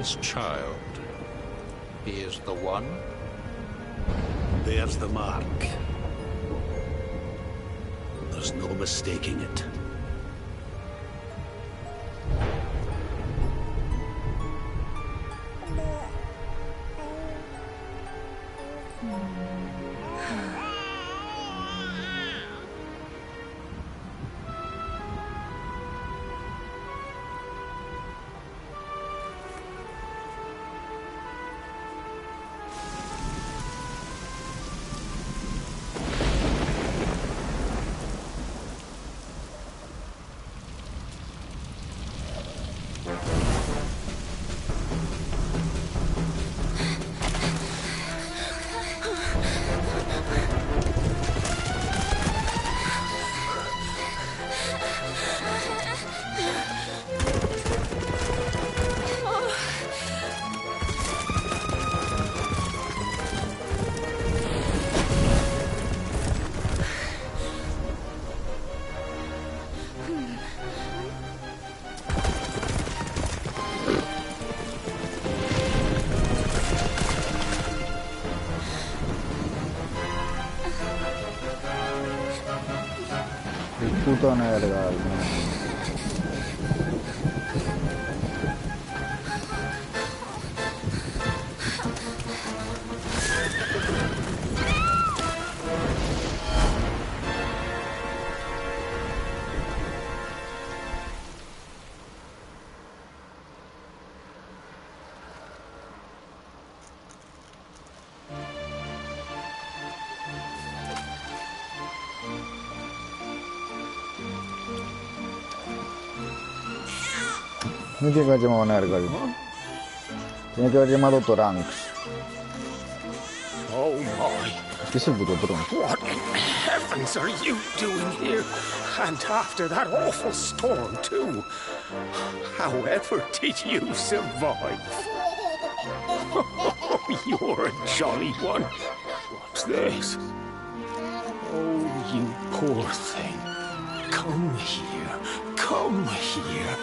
This child, he is the one? There's the mark. There's no mistaking it. El puto Nergal, ¿no? No tiene que haber llamado Nergal. Tiene que haber llamado Toranx. Oh my. ¿Qué es el puto Toranx? What in heavens are you doing here? And after that awful storm, too. However did you survive? Oh, you're a jolly one. What's this? Oh, you poor thing. Come here. Come here.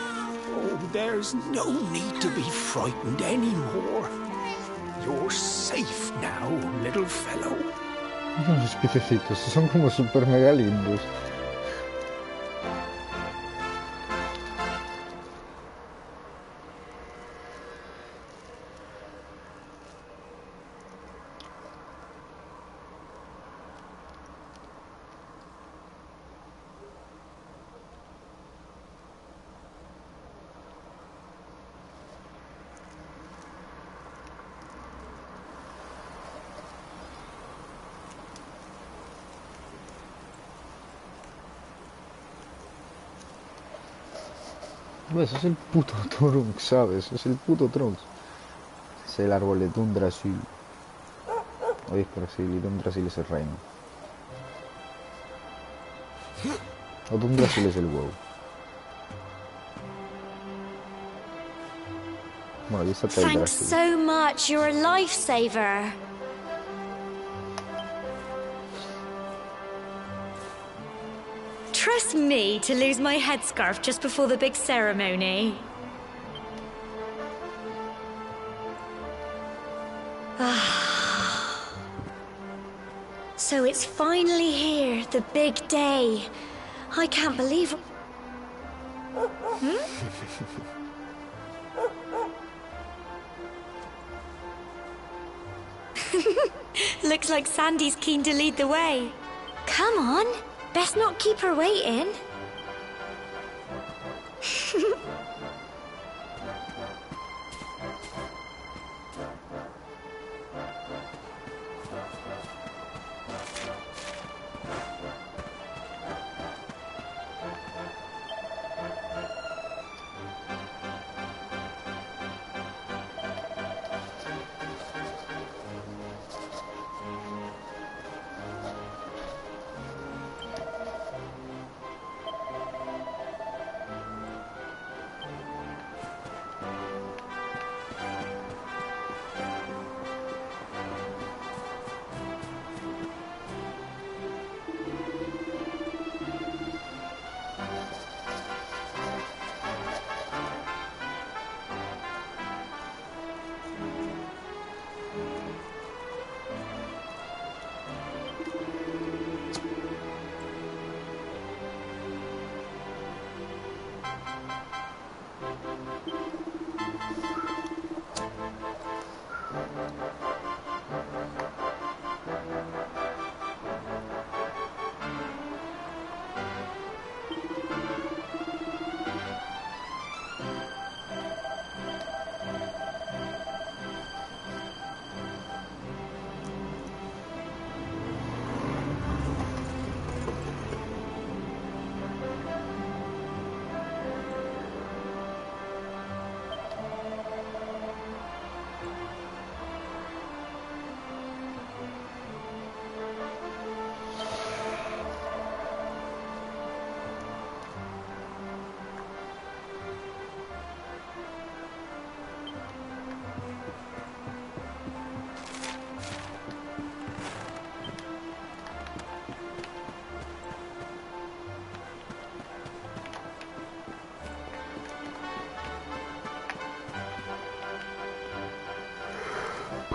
Oh, there's no need to be frightened anymore. You're safe now, little fellow. Los piececitos son como super mega lindos. Pues es el puto Trunks, ¿sabes? Es el puto Trunks. Es el árbol de Tundrasil. Oye, es Brasil y Tundrasil es el reino. O Tundrasil es el huevo. Bueno, ahí está Thanks Teldrassil. so much. You're a lifesaver. Trust me to lose my headscarf just before the big ceremony. So it's finally here, the big day. I can't believe... Looks like Sandy's keen to lead the way. Come on, best not keep her waiting.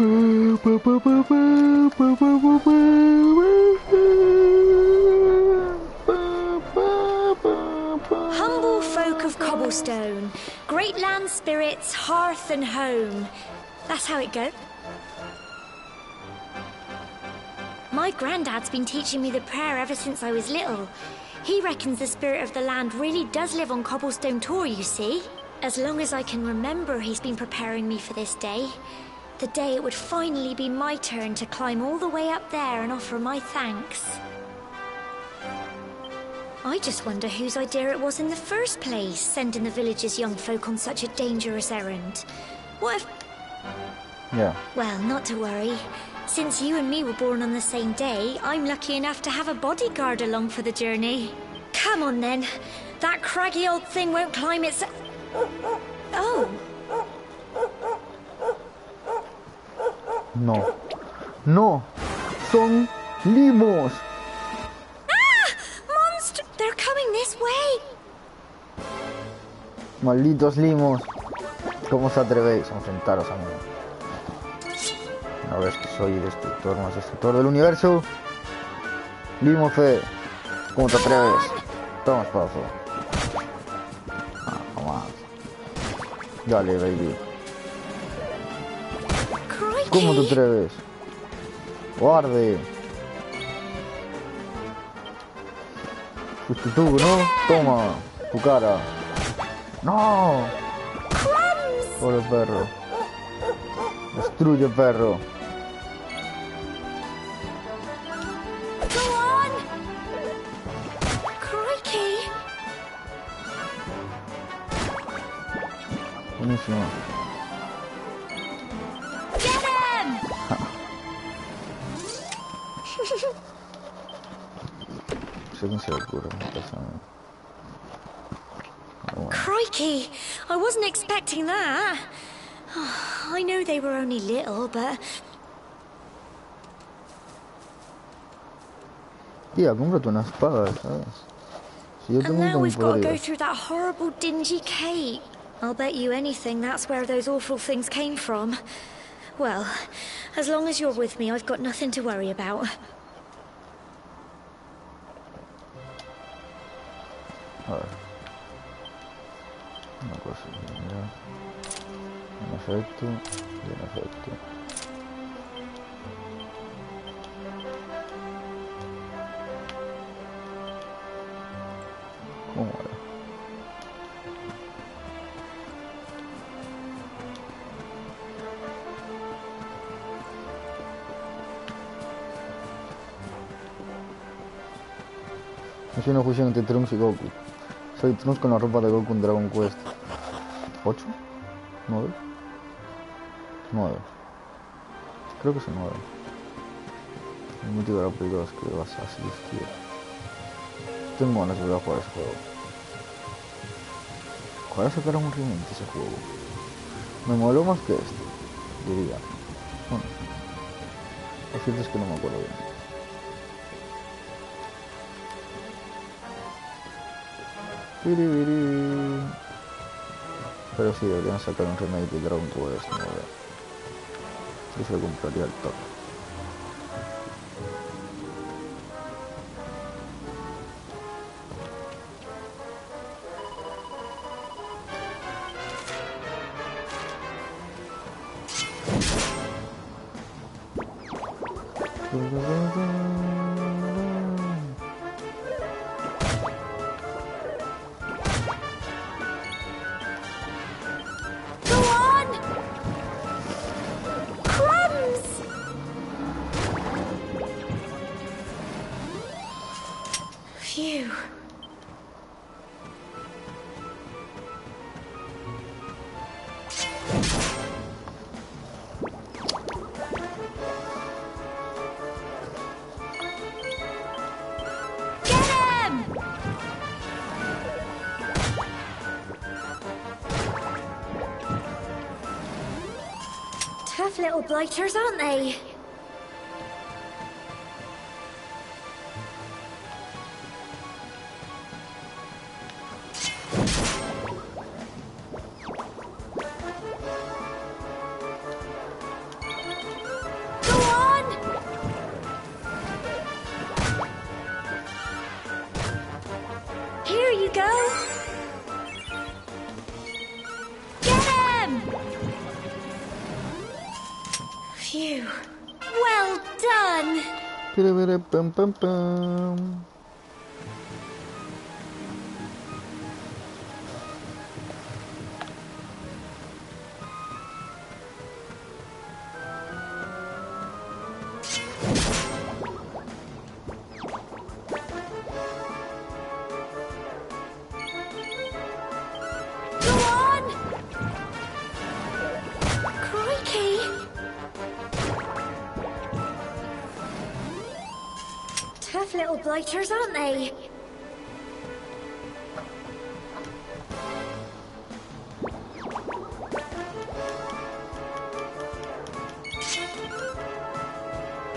Humble folk of cobblestone, great land spirits, hearth and home. That's how it goes. My granddad's been teaching me the prayer ever since I was little. He reckons the spirit of the land really does live on Cobblestone Tor, you see. As long as I can remember, he's been preparing me for this day. The day it would finally be my turn to climb all the way up there and offer my thanks. I just wonder whose idea it was in the first place, sending the village's young folk on such a dangerous errand. What if... Yeah. Well, not to worry. Since you and me were born on the same day, I'm lucky enough to have a bodyguard along for the journey. Come on, then. That craggy old thing won't climb its... Oh. No. No. Son limos. Ah! Monster! They're coming this way. Malditos limos. ¿Cómo os atrevéis a enfrentaros a mí? ¿No ves que soy destructor más destructor del universo? Limofe, ¿cómo te atreves? Toma espazo. Ah, toma. Dale, baby. ¿Cómo te atreves? Guarde. Fuiste tú, ¿no? Toma, tu cara. No. Pobre perro. Destruye, perro. Buenísimo. sé quién se le ocurre. Crikey! I wasn't expecting that. I know they were only little, but... Tía, cómprate una espada, ¿sabes? Si yo And tengo now un we've got to go poder. through that horrible dingy cave. I'll bet you anything that's where those awful things came from. Well, as long as you're with me, I've got nothing to worry about. A ver. Una cosa, mira. En efecto, y en efecto. ¿Cómo era? Es una fusión entre Trunks y Goku. Soy Trunks con la ropa de Goku en Dragon Quest. ¿8? ¿9? 9. Creo que es 9. El mítico de la Play 2 que vas a asistir. Tengo ganas de volver a jugar ese juego. Ojalá sacaran un remake de ese juego. Me moló más que este, diría. Bueno, lo cierto es que no me acuerdo bien. Pero sí, deberían sacar un remake de Dragon Quest 9. Yo se lo compraría al top. Phew. Get him! Tough little blighters, aren't they? There you go. Get him! Phew. Well done. Bum. Go on! Crikey! Tough little blighters, aren't they?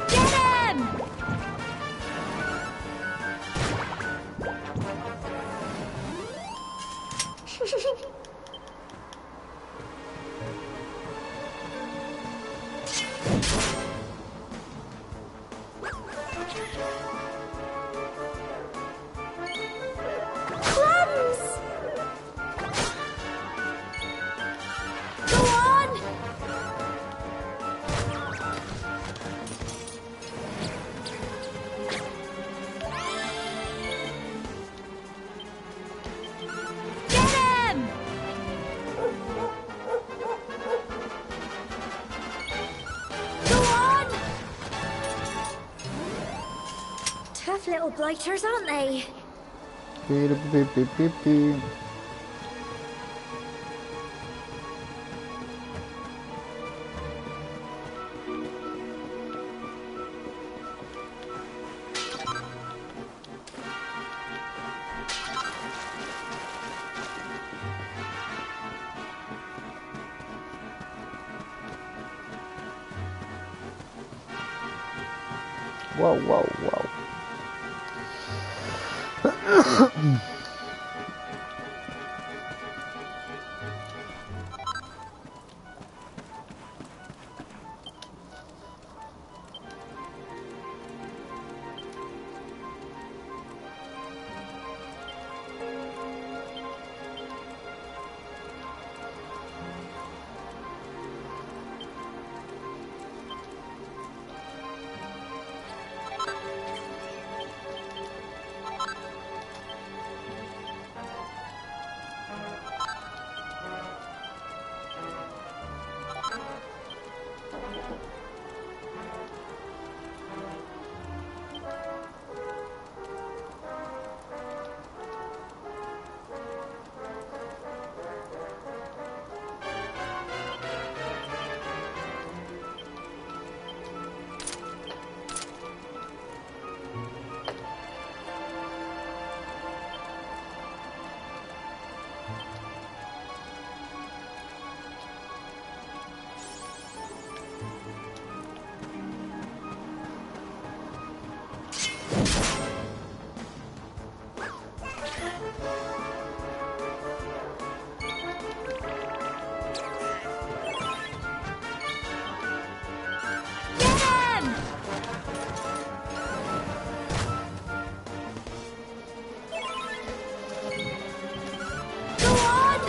Get him! Crumbs! Go on! Get him! Go on! Tough little blighters, aren't they? Beep. Whoa. Get him! Go on!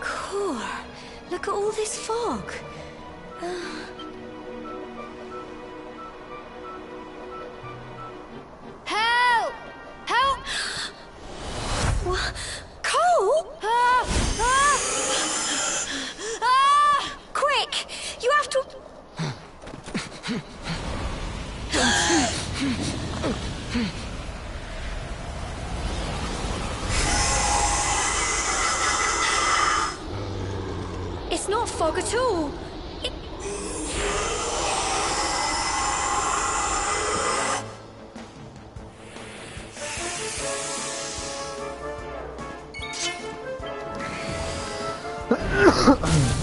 Core, look at all this fog. Help! Help! What? Cole? Quick! You have to... It's not fog at all.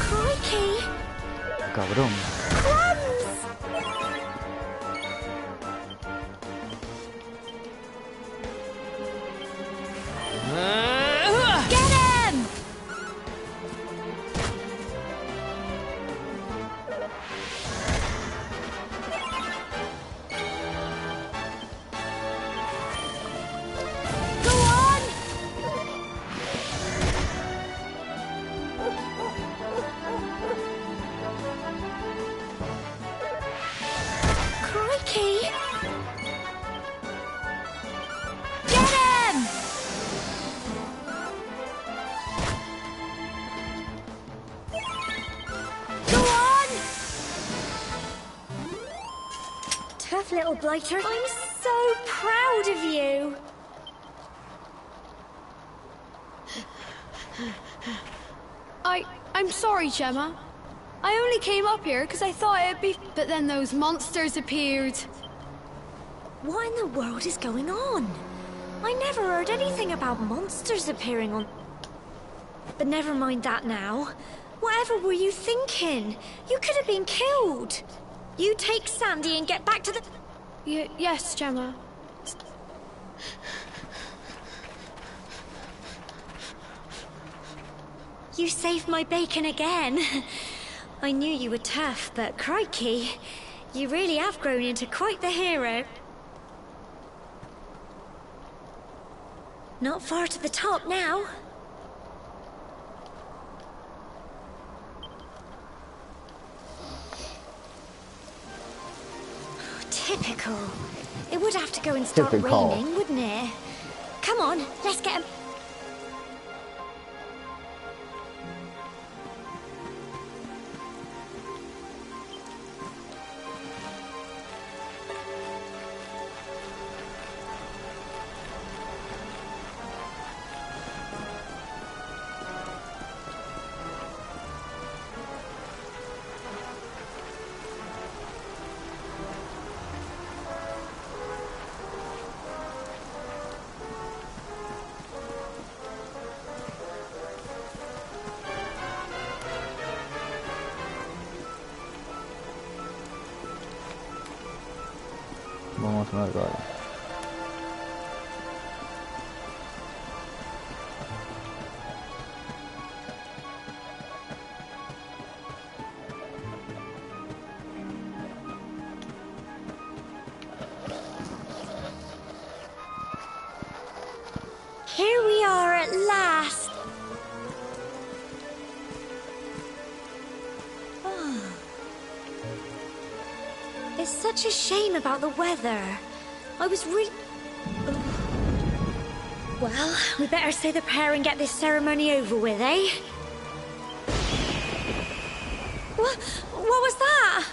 Crikey! cabrón. Get him! Go on! Crikey! Get him! Go on! Tough little blighter. I'm so proud of you. I'm sorry, Gemma. I only came up here because I thought it'd be... But then those monsters appeared. What in the world is going on? I never heard anything about monsters appearing on... But never mind that now. Whatever were you thinking? You could have been killed. You take Sandy and get back to the... Yes, Gemma. You saved my bacon again. I knew you were tough, but crikey, you really have grown into quite the hero. Not far to the top now. Typical. It would have to go and start Typical. raining, wouldn't it? Come on, let's get him. Vamos a marcar. Here we are at last. It's such a shame about the weather. I was really... Well, we better say the prayer and get this ceremony over with, eh? What was that?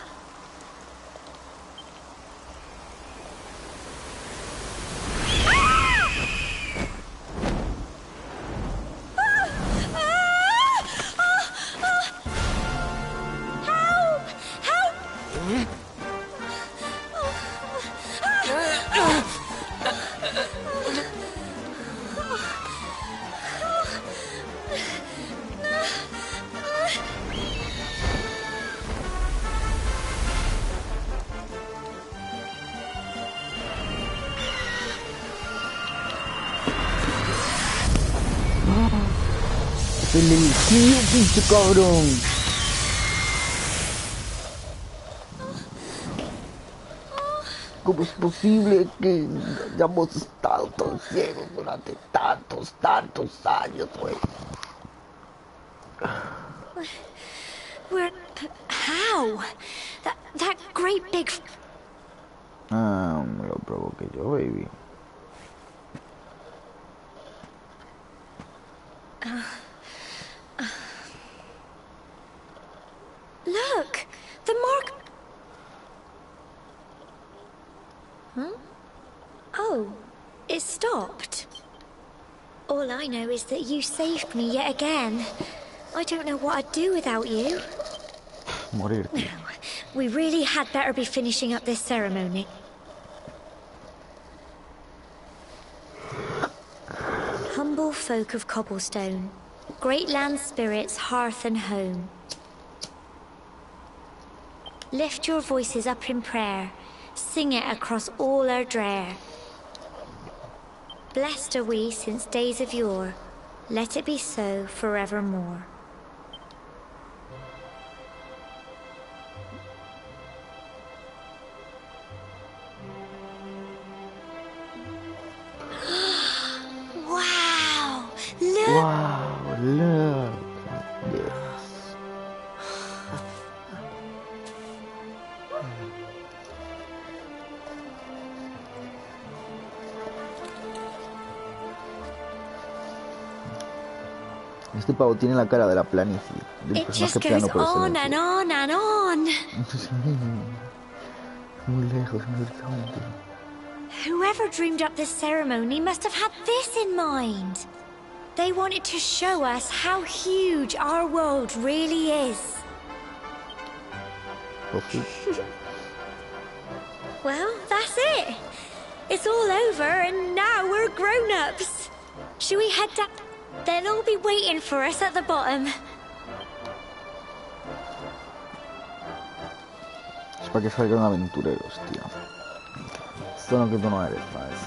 ¡El elegido, pinche cabrón! ¿Cómo es posible que hayamos estado tan ciegos durante tantos años, güey? How? That great big... Ah, me lo provoqué yo, baby. Look! The mark... Huh? Oh, it stopped. All I know is that you saved me yet again. I don't know what I'd do without you. Morirte. We really had better be finishing up this ceremony. Humble folk of Cobblestone, great land spirits, hearth and home. Lift your voices up in prayer. Sing it across all our drear. Blessed are we since days of yore. Let it be so forevermore. Wow! Look! Wow, look at this. Este pavo tiene la cara de la planicie. Del It just personaje goes plano por on excelencia. and on and on. Muy lejos, muy horizonte. Whoever dreamed up this ceremony must have had this in mind. They wanted to show us how huge our world really is. Pues sí. Well, that's it. It's all over and now we're grown-ups. Should we head down? They'll all be waiting for us at the bottom. Es para que salgan aventureros, tío. Esto no que tú no eres, ¿sabes?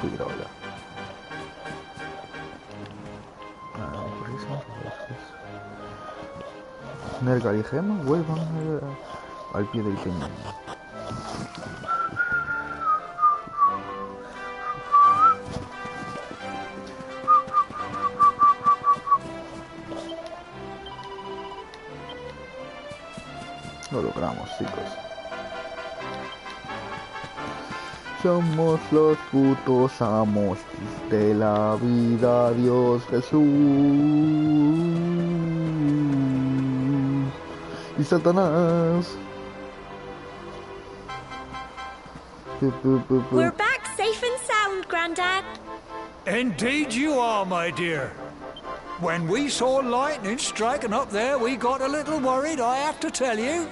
Pirola. Nergal y Gema vuelvan al pie del cañón. Lo logramos, chicos. Somos los putos amos de la vida, Dios Jesús y Satanás. We're back safe and sound, Grandad. Indeed you are, my dear. When we saw lightning striking up there, we got a little worried, I have to tell you.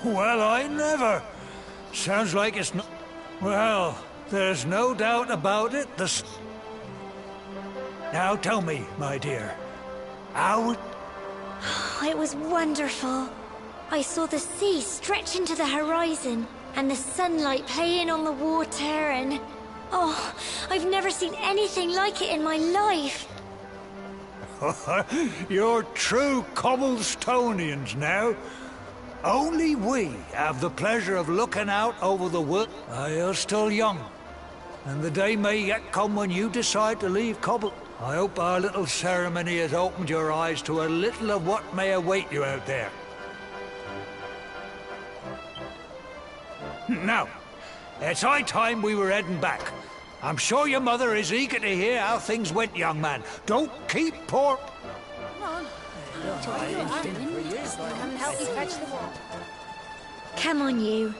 Well, I never. Sounds like it's not... Well, there's no doubt about it. Now tell me, my dear, how... It was wonderful. I saw the sea stretch into the horizon and the sunlight playing on the water and... Oh, I've never seen anything like it in my life. You're true Cobblestonians now. Only we have the pleasure of looking out over the world. You're still young, and the day may yet come when you decide to leave Cobble. I hope our little ceremony has opened your eyes to a little of what may await you out there. Now, it's high time we were heading back. I'm sure your mother is eager to hear how things went, young man. Don't keep poor... Come on, you.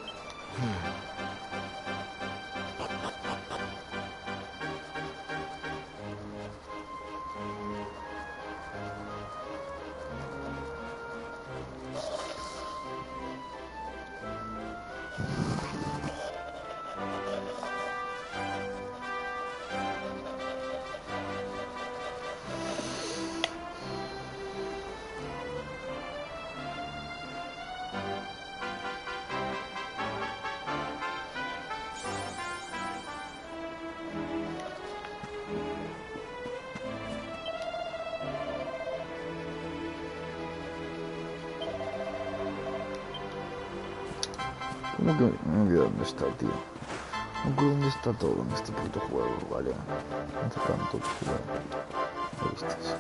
¿Cómo que me olvidé dónde está, tío? No sé dónde está todo en este puto juego, vale. Hace tanto que lo viste, sí.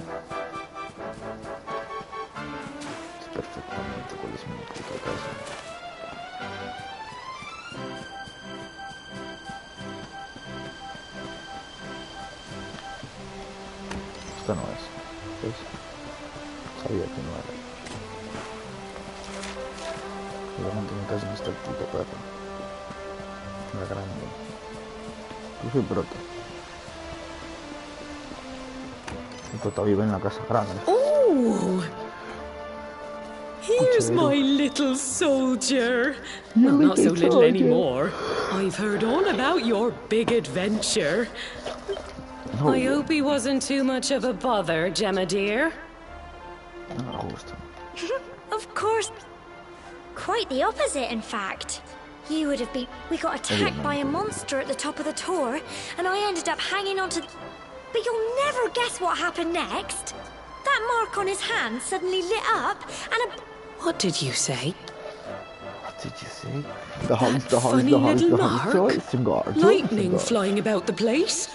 Sé perfectamente cuál es mi puta casa. Esta no es, ¿ves? Sabía que no era. Seguramente en mi casa no está el puto perro. La grande. Yo soy prota. El prota vive en la casa grande. Oh! Here's my little soldier. Well, not so little anymore. I've heard all about your big adventure. I hope he wasn't too much of a bother, Gemma dear. No, justo. Of course. Quite the opposite, in fact. You would have been... We got attacked by a monster at the top of the tour, and I ended up hanging on to... But you'll never guess what happened next. That mark on his hand suddenly lit up, and a... What did you say? What did you say? That funny little mark? Cigar. Lightning flying about the place?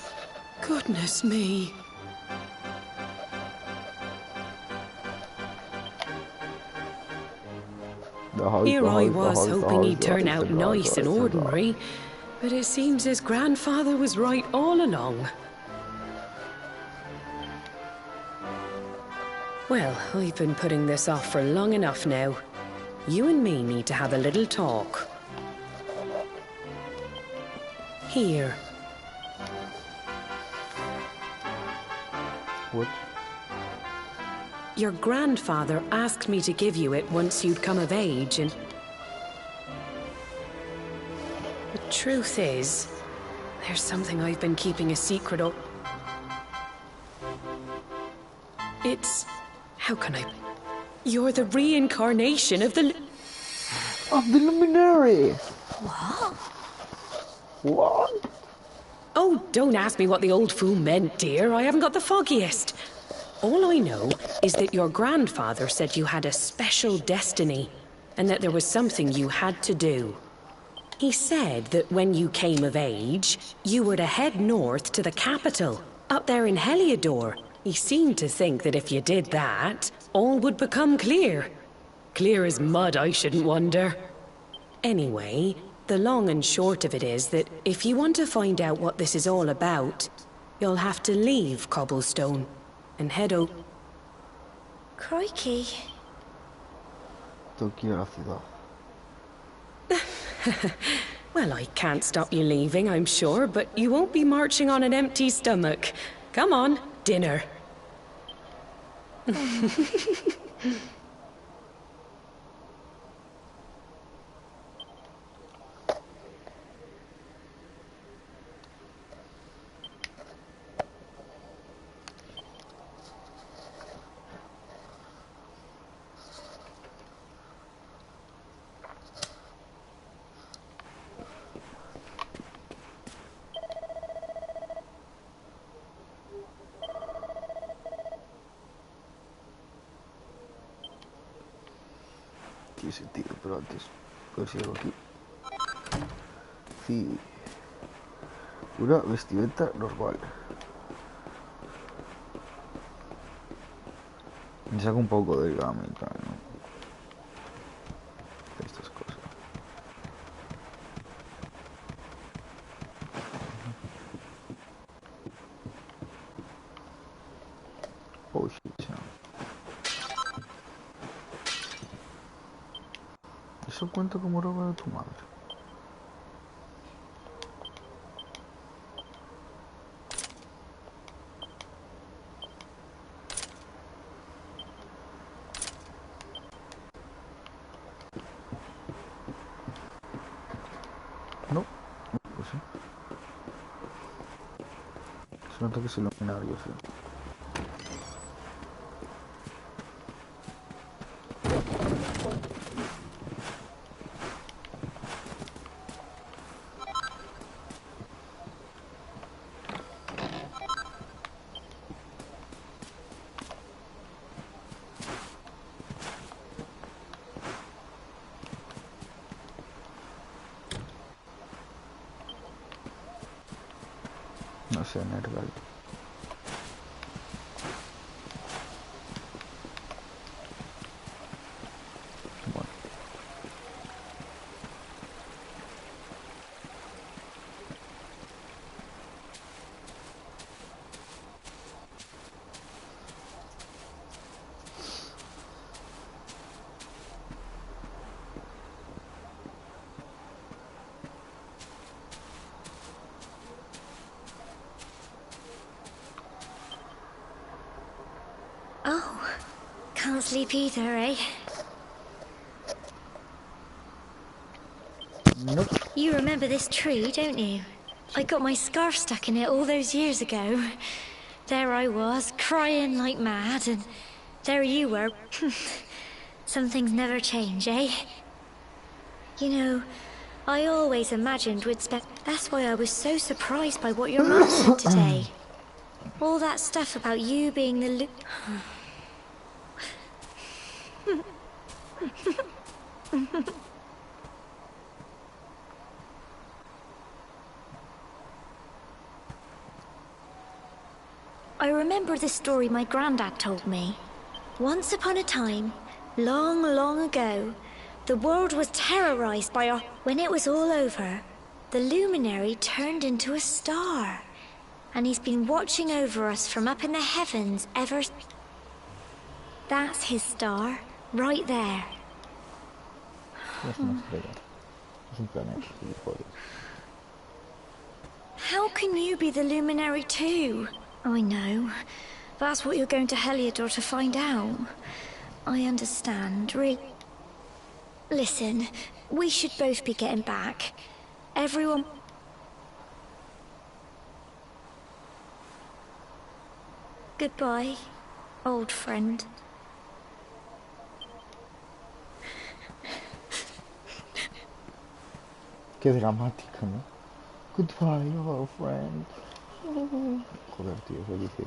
Goodness me. Here I was hoping he'd turn out nice and ordinary, but it seems his grandfather was right all along. Well, I've been putting this off for long enough now. You and me need to have a little talk. Here. What? Your grandfather asked me to give you it once you'd come of age, and... The truth is, there's something I've been keeping a secret of. It's... How can I... You're the reincarnation of the... Of the luminary! What? What? Oh, don't ask me what the old fool meant, dear. I haven't got the foggiest. All I know is that your grandfather said you had a special destiny, and that there was something you had to do. He said that when you came of age, you were to head north to the capital, up there in Heliodor. He seemed to think that if you did that, all would become clear. Clear as mud, I shouldn't wonder. Anyway, the long and short of it is that if you want to find out what this is all about, you'll have to leave Cobblestone and head out. Crikey. Tengo que ir a la ciudad. Well, I can't stop you leaving, I'm sure, but you won't be marching on an empty stomach. Come on, dinner. Tiene sentido, pero antes, a ver si hay algo aquí. Sí. Una vestimenta normal. Me saco un poco de gama y tal, ¿no? Estas cosas. Oh shit. Eso cuenta como robo de tu madre. No, pues sí. Se nota que es iluminario, sí. No sé, Nergal. Bueno. Oh, can't sleep either, eh? Nope. You remember this tree, don't you? I got my scarf stuck in it all those years ago. There I was, crying like mad, and there you were. Some things never change, eh? You know, I always imagined we'd spend... That's why I was so surprised by what your mum said today. All that stuff about you being the I remember the story my granddad told me. Once upon a time, long, long ago, the world was terrorized by a... When it was all over, the luminary turned into a star. And he's been watching over us from up in the heavens ever... That's his star, right there. How can you be the luminary too? I know. That's what you're going to Heliodor to find out. I understand, really. Listen, we should both be getting back. Everyone... Goodbye, old friend. Qué dramática, ¿no? Goodbye, old friend. Joder, tío, eso dice.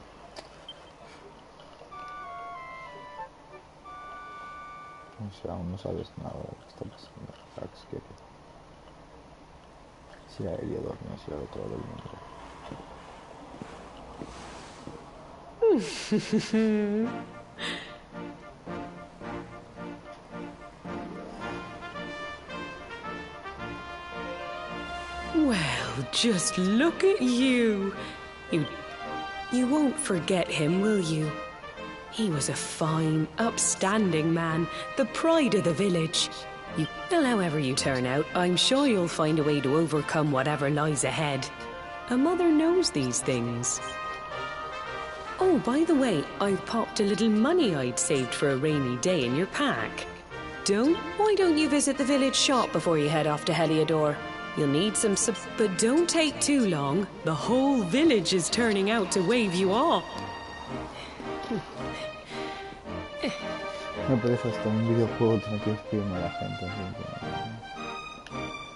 O sea, aún no sabes nada de lo que está pasando. Fax, que si a Heliodor no si al otro lado del mundo. Well, just look at you. You won't forget him, will you? He was a fine, upstanding man, the pride of the village. Well, however you turn out, I'm sure you'll find a way to overcome whatever lies ahead. A mother knows these things. Oh, by the way, I've popped a little money I'd saved for a rainy day in your pack. Why don't you visit the village shop before you head off to Heliodor? You'll need some but don't take too long. The whole village is turning out to wave you off. Me parece hasta un videojuego tener que escribirme a la gente.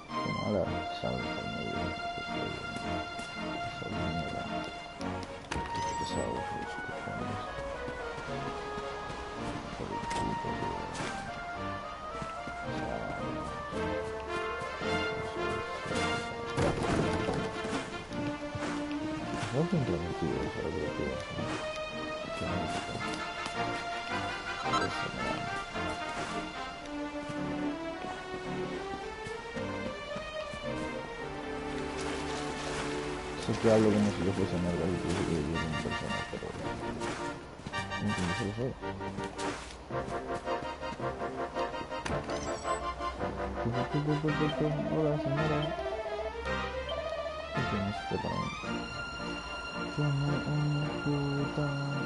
Como ahora sabes el medio. No es introvertido, es divertido. Sé que hablo como si yo fuese negro y que yo soy una persona, pero no se lo sé. Hola, señora. ¿Qué tienes usted para mí? Como una puta madre.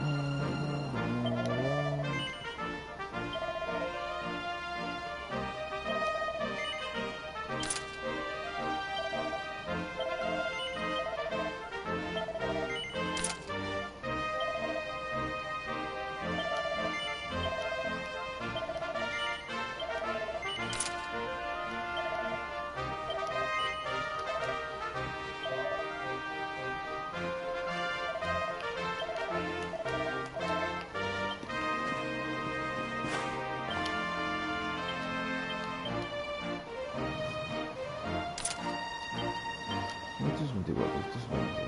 Esto es 24, esto es 20.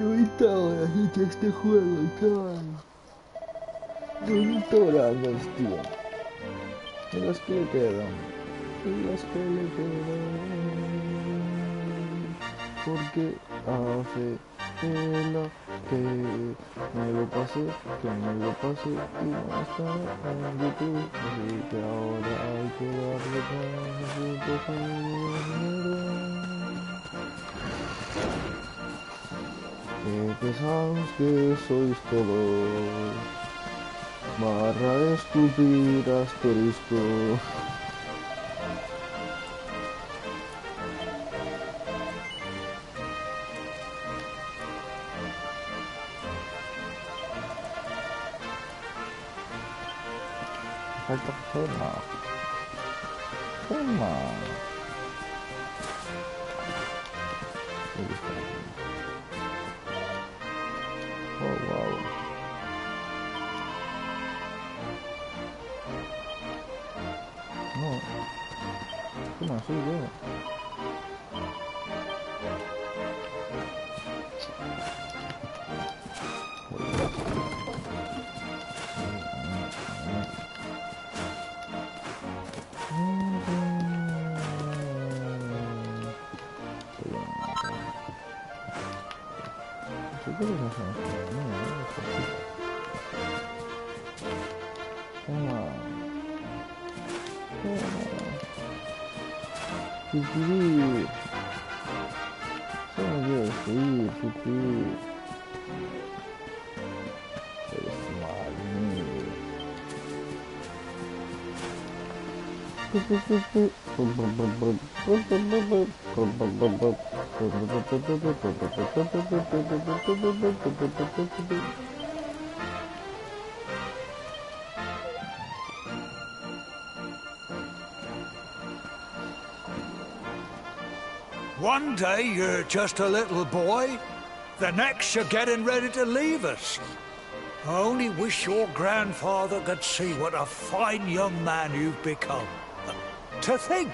Ahorita ahora sí que este juego, chaval. Ahorita ahora, hostia. Y las que le quedan. Y las que le quedan. Porque hace la que me lo pasé, y no está en YouTube. Así que ahora hay que darle puntos a dinero. Qué pesados que sois todos. Barra estúpida asterisco. Falta gema. Gema. Ahí está. Oh, wow. No. Gema, soy yo. ¿Qué puedes hacer? Toma. Pipí. Solo quiero seguir, pipí. Eres One day you're just a little boy, the next you're getting ready to leave us. I only wish your grandfather could see what a fine young man you've become. To think,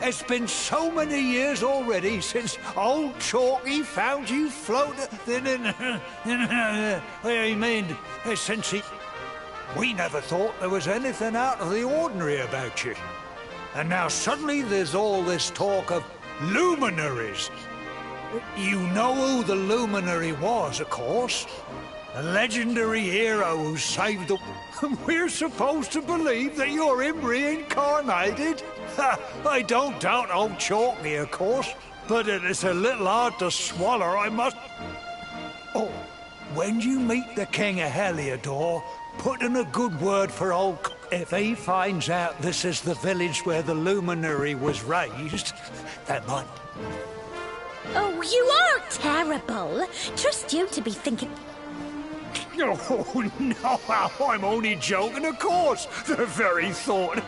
it's been so many years already since old Chalky found you floating since he... We never thought there was anything out of the ordinary about you. And now suddenly there's all this talk of luminaries. You know who the luminary was, of course. A legendary hero who saved the... We're supposed to believe that you're him reincarnated? I don't doubt old Chalky, of course, but it is a little hard to swallow, I must... Oh, when you meet the King of Heliodor, put in a good word for old... If he finds out this is the village where the luminary was raised, that might... Oh, you are terrible. Trust you to be thinking... Oh, no, I'm only joking, of course. The very thought.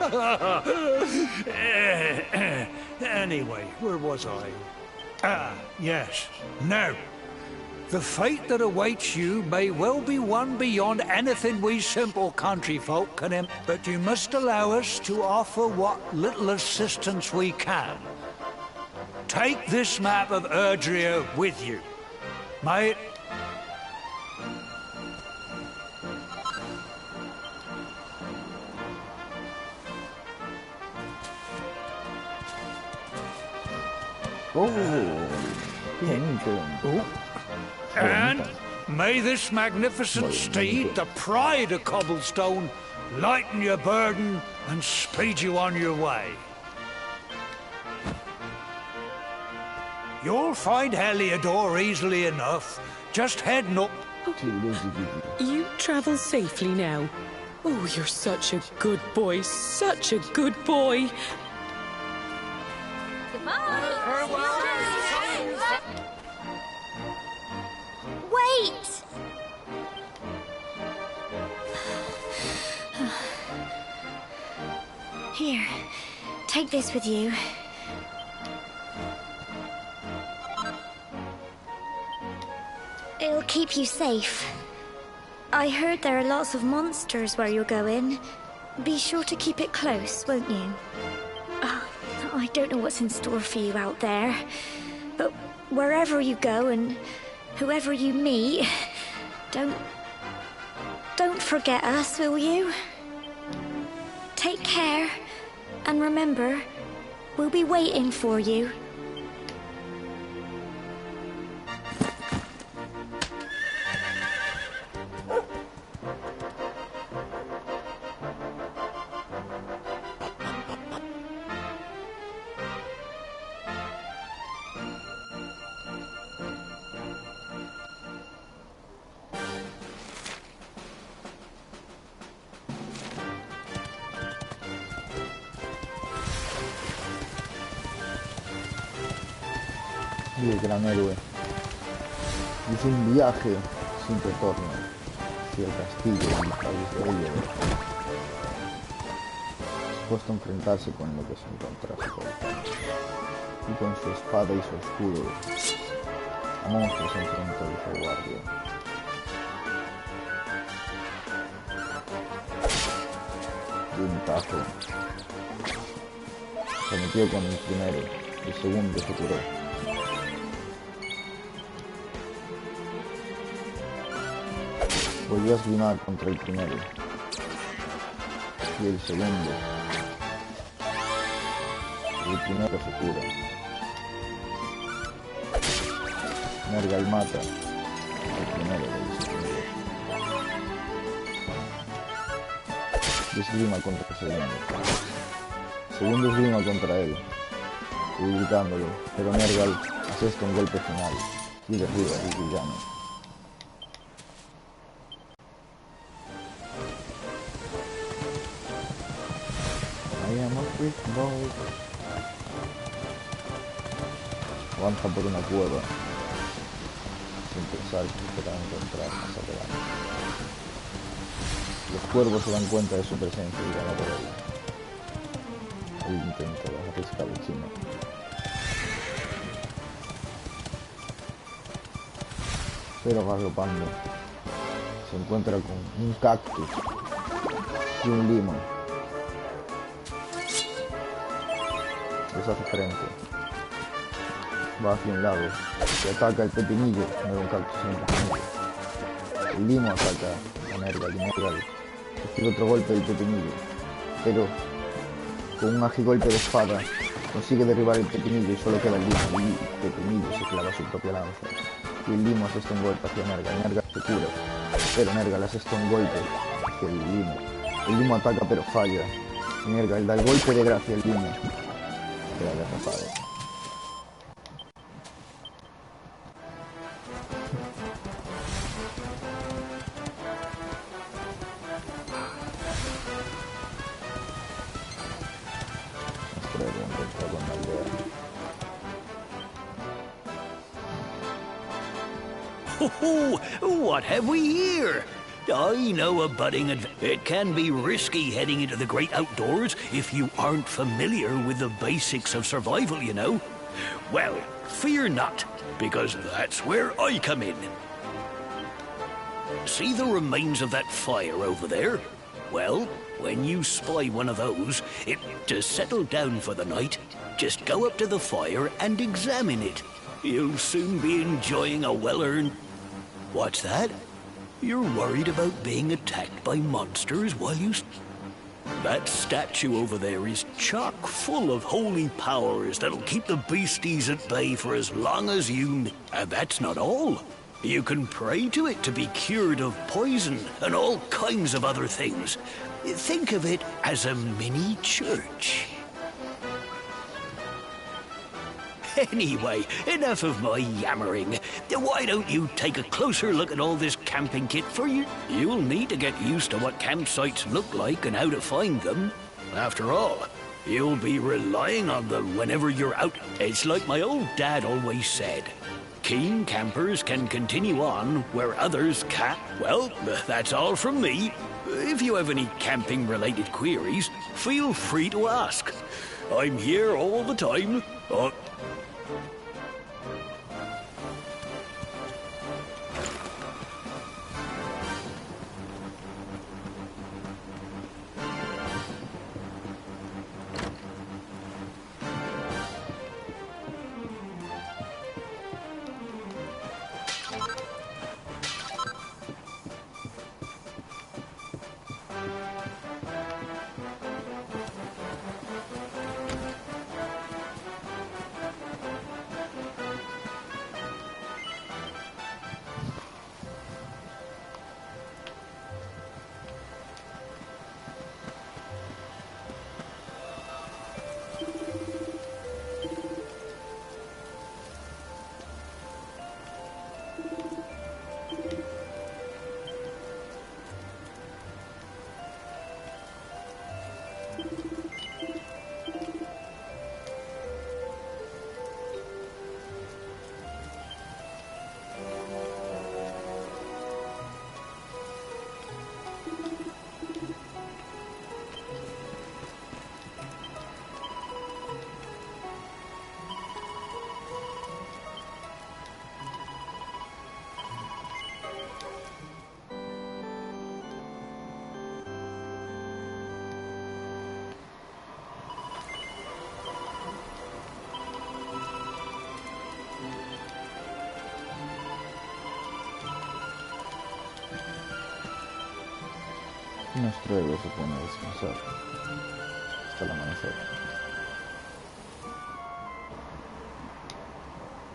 Anyway, where was I? Ah, yes. Now, the fate that awaits you may well be one beyond anything we simple country folk can but you must allow us to offer what little assistance we can. Take this map of Erdrea with you. May it... And may this magnificent steed, the pride of Cobblestone, lighten your burden and speed you on your way. You'll find Heliodor easily enough. Just heading up. You travel safely now. Oh, you're such a good boy, such a good boy. Wait! Here, take this with you. It'll keep you safe. I heard there are lots of monsters where you're going. Be sure to keep it close, won't you? I don't know what's in store for you out there, but wherever you go and whoever you meet, don't forget us, will you? Take care. And remember, we'll be waiting for you. Y el gran héroe hizo un viaje sin retorno hacia el castillo del país de Elliot, dispuesto a enfrentarse con lo que se encontrase por el camino. Y con su espada y su escudo a monstruos enfrentó a su guardia. De un tajo se metió con el primero, el segundo se curó. Volvió a esgrimar contra el primero y el segundo. El primero se cura. Nergal mata al primero del segundo. Y esgrima contra el segundo. El segundo esgrima contra él, y gritándolo, pero Nergal asesta un golpe final y derriba al villano. Avanza por una cueva sin pensar que se va a encontrar más adelante. Los cuervos se dan cuenta de su presencia y van a por él. Él intenta bajar la escabechina. Pero galopando se encuentra con un cactus y un limo. Les hace frente. Va hacia un lado. Se ataca el pepinillo. No era un cactus, sino un pepinillo. El limo ataca a Nergal y Nergal recibe otro golpe del pepinillo. Pero con un ágil golpe de espada consigue derribar el pepinillo y solo queda el limo. Y el pepinillo se clava su propia lanza. Y el limo asesta un golpe hacia Nergal. Nergal se cura. Pero Nergal asesta un golpe hacia el limo. El limo ataca pero falla. Y Nergal da el golpe de gracia al limo. Queda derrotado. Oh, what have we here? I know a budding It can be risky heading into the great outdoors if you aren't familiar with the basics of survival, you know. Well, fear not, because that's where I come in. See the remains of that fire over there? Well, when you spy one of those, to settle down for the night, just go up to the fire and examine it. You'll soon be enjoying a well-earned... What's that? You're worried about being attacked by monsters while you... That statue over there is chock full of holy powers that'll keep the beasties at bay for as long as you... And that's not all. You can pray to it to be cured of poison and all kinds of other things. Think of it as a mini church. Anyway, enough of my yammering. Why don't you take a closer look at all this camping kit for you? You'll need to get used to what campsites look like and how to find them. After all, you'll be relying on them whenever you're out. It's like my old dad always said. Keen campers can continue on where others can't. Well, that's all from me. If you have any camping-related queries, feel free to ask. I'm here all the time. Nuestro héroe se pone a descansar hasta el amanecer.